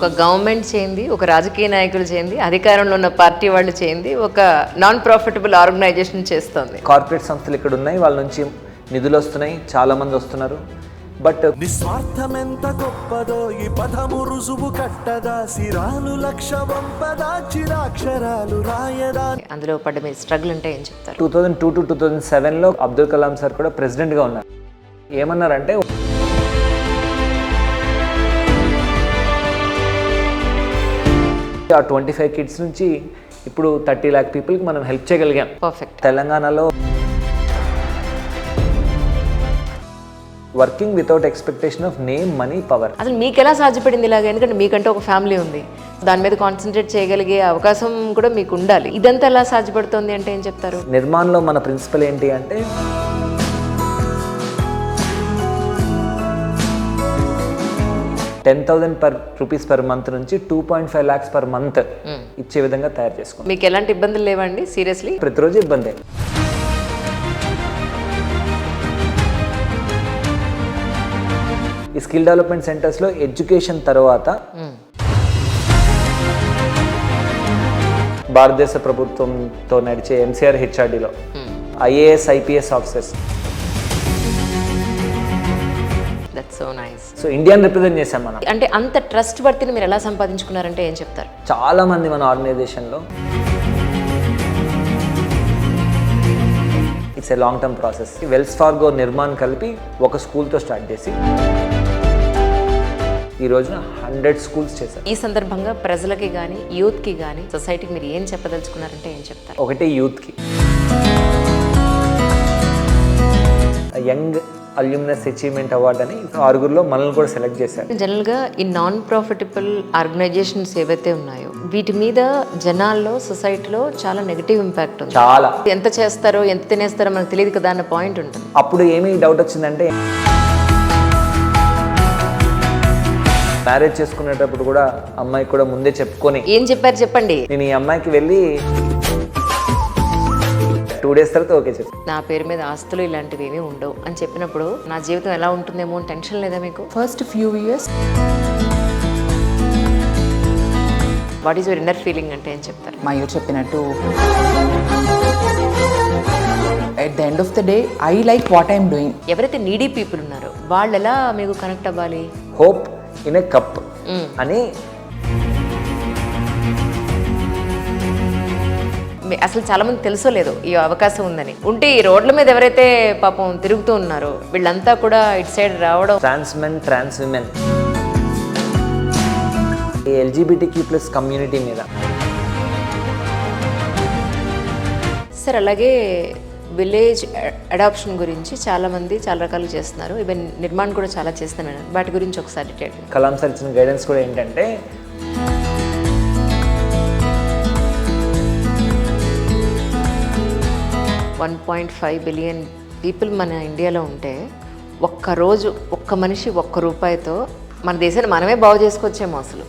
ఒక గవర్నమెంట్ చేయింది, ఒక రాజకీయ నాయకులు చేయింది, అధికారంలో ఉన్న పార్టీ వాళ్ళు చేయింది, ఒక నాన్ ప్రాఫిటబుల్ ఆర్గనైజేషన్ చేస్తోంది. కార్పొరేట్ సంస్థలు ఇక్కడ ఉన్నాయి, వాళ్ళ నుంచి నిధులు వస్తున్నాయి, చాలా మంది వస్తున్నారు. బట్ నిస్వార్థమెంత గొప్పదో ఈ పదము రుజువు కట్టదా, సిరాలు లక్ష వంపదా, చిరాక్షరాలు రాయదా. అందులో పడ్డ మీ స్ట్రగుల్ అంటే ఏం చెప్తారు? 2002 to 2007లో అబ్దుల్ కలాం సార్ కూడా ప్రెసిడెంట్గా ఉన్నారు. ఏమన్నారంటే ఆ 25 కిడ్స్ నుంచి ఇప్పుడు 30 lakh పీపుల్కి మనం హెల్ప్ చేయగలిగాం. పర్ఫెక్ట్. తెలంగాణలో working without expectation of name, money, power. అసలు మీకు ఎలా సాధ్యపడింది ఇలాగ? ఎందుకంటే మీకంటే ఒక ఫ్యామిలీ ఉంది, దాని మీద కాన్సన్ట్రేట్ చేయగలిగే అవకాశం కూడా మీకు ఉండాలి. ఇదంతా ఎలా సాధ్యపడుతుంది అంటే ఏం చెప్తారు? నిర్మాణంలో మన ప్రిన్సిపల్ ఏంటి అంటే ₹10,000 per month నుంచి 2.5 lakhs per month ఇచ్చే విధంగా తయారు చేసుకోండి. మీకు ఎలాంటి ఇబ్బందులు లేవండి? సీరియస్లీ ప్రతిరోజు ఇబ్బందే. ఈ స్కిల్ డెవలప్మెంట్ సెంటర్స్లో ఎడ్యుకేషన్ తర్వాత భారతదేశ ప్రభుత్వంతో నడిచే MCR HRDలో IAS IPS officers. That's so nice. So ఇండియాని రిప్రజెంట్ చేశాం మనం. అంటే అంత ట్రస్ట్ వర్తిని మీరు ఎలా సంపాదించుకున్నారంటే ఏం చెప్తారు? చాలా మంది మన ఆర్గనైజేషన్లో it's a long term process. Wells Fargo, Nirman కలిపి ఒక స్కూల్తో స్టార్ట్ చేసి ఈ రోజున 100 schools చేశారు. ఈ సందర్భంగా ప్రజలకి కానీ, యూత్కి కానీ, సొసైటీకి మీరు ఏం చెప్పదలుచుకున్నారంటే ఏం చెప్తారు? ఒకటి, యూత్కి యంగ్ అల్యూమినస్ అచీవ్మెంట్ అవార్డ్ అని 6గురిలో మనల్ని కూడా సెలెక్ట్ చేశారు. జనరల్గా ఈ నాన్ ప్రాఫిటబుల్ ఆర్గనైజేషన్స్ ఏవైతే ఉన్నాయో వీటి మీద జనాల్లో, సొసైటీలో చాలా నెగిటివ్ ఇంపాక్ట్ ఉంది. చాలా. ఎంత చేస్తారో, ఎంత తినేస్తారో మనకు తెలియదు కదా అన్న పాయింట్ ఉంటుంది. అప్పుడు ఏమీ డౌట్ వచ్చిందంటే మ్యారేజ్ చేసుకునేటప్పుడు కూడా అమ్మాయికి కూడా ముందే చెప్పుకొని, ఏం చెప్పారు చెప్పండి? నేను ఈ అమ్మాయికి వెళ్ళి 2 days తర్వాత ఓకే చెప్పి, నా పేరు మీద ఆస్తులు ఇలాంటివి ఏమీ ఉండవు అని చెప్పినప్పుడు నా జీవితం ఎలా ఉంటుందేమో అని టెన్షన్ లేదా మీకు? First few years what is your inner feeling అంటే ఏం చెప్తారు? మయూర్ చెప్పినట్టు at the end of the day I like what I'm doing. ఎవరైతే నీడీ పీపుల్ ఉన్నారో వాళ్ళు ఎలా మీకు కనెక్ట్ అవ్వాలి? హోప్ ఇన్ ఏ కప్ అని అసలు చాలా మంది తెలుసో లేదు ఈ అవకాశం ఉందని. ఉంటే ఈ రోడ్ల మీద ఎవరైతే పాపం తిరుగుతూ ఉన్నారో వీళ్ళంతా కూడా ఇటు సైడ్ రావడం. Trans men, trans women, LGBTQ+ community మీద. సార్ అలాగే విలేజ్ అడాప్షన్ గురించి చాలామంది చాలా రకాలు చేస్తున్నారు. ఈవెన్ నిర్మాణం కూడా చాలా చేస్తున్నారు. వాటి గురించి ఒకసారి డీటెయిల్. కలాం సార్ ఇచ్చిన గైడెన్స్ కూడా ఏంటంటే 1.5 బిలియన్ పీపుల్ మన ఇండియాలో ఉంటే ఒక్క రోజు ఒక్క మనిషి ఒక్క రూపాయితో మన దేశాన్ని మనమే బాగు చేసుకోవచ్చేమో అసలు.